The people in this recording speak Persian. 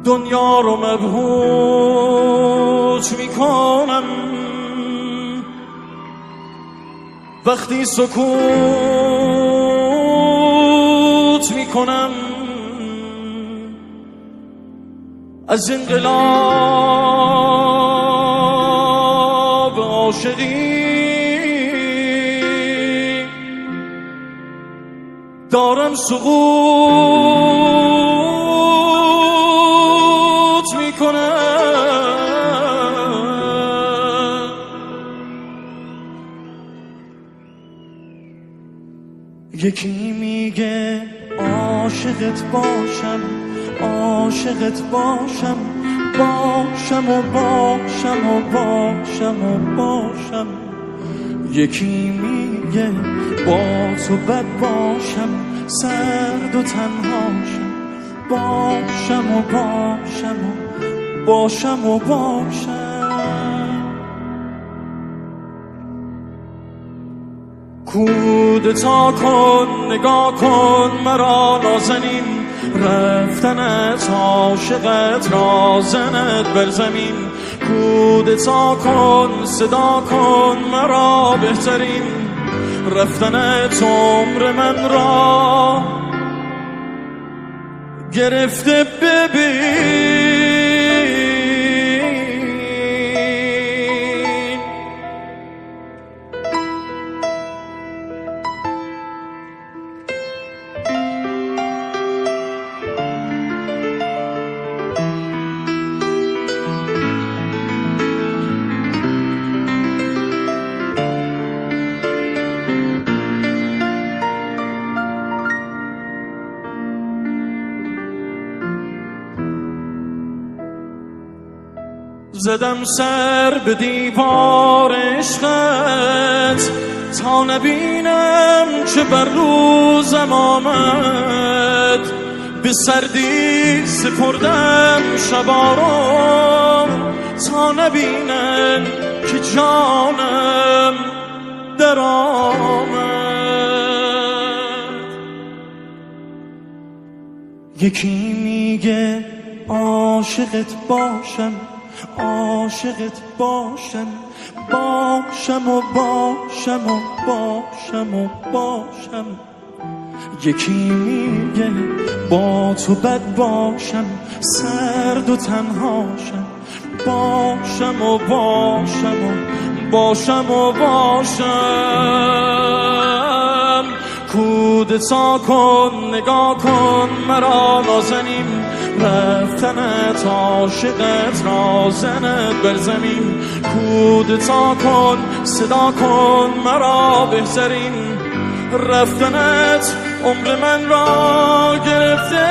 دنیا رو مبهوت میکنم وقتی سکوت میکنم از انقلاب عاشقی دارم سقوط میکنم. یکی میگه عاشقت باشم، عاشقت باشم، باشم و باشم و باشم و باشم. یکی میگه با تو بد باشم، سرد و تنهاشم، باشم و باشم و باشم و باشم. کودتا کن نگاه کن مرا نازنین، رفتنت عاشقت رازنت بر زمین. کودتا کن صدا کن مرا بهترین، رفتنت عمر من را گرفته ببین. زدم سر به دیوار عشقت تا نبینم چه بر روزم آمد. به سردی سپردم شبا رو تا نبینم که جانم در آمد. یکی میگه عاشقت باشم، عاشقت باشم، باشم و باشم و باشم و باشم. یکی میگه با تو بد باشم، سرد و تنهاشم، باشم و باشم و باشم و باشم. کودتا کن نگاه کن مرا نازنین، رفتنت عاشقت رازنت بر زمین. کودتا کن صدا کن مرا بهترین، رفتنت عمر من را گرفته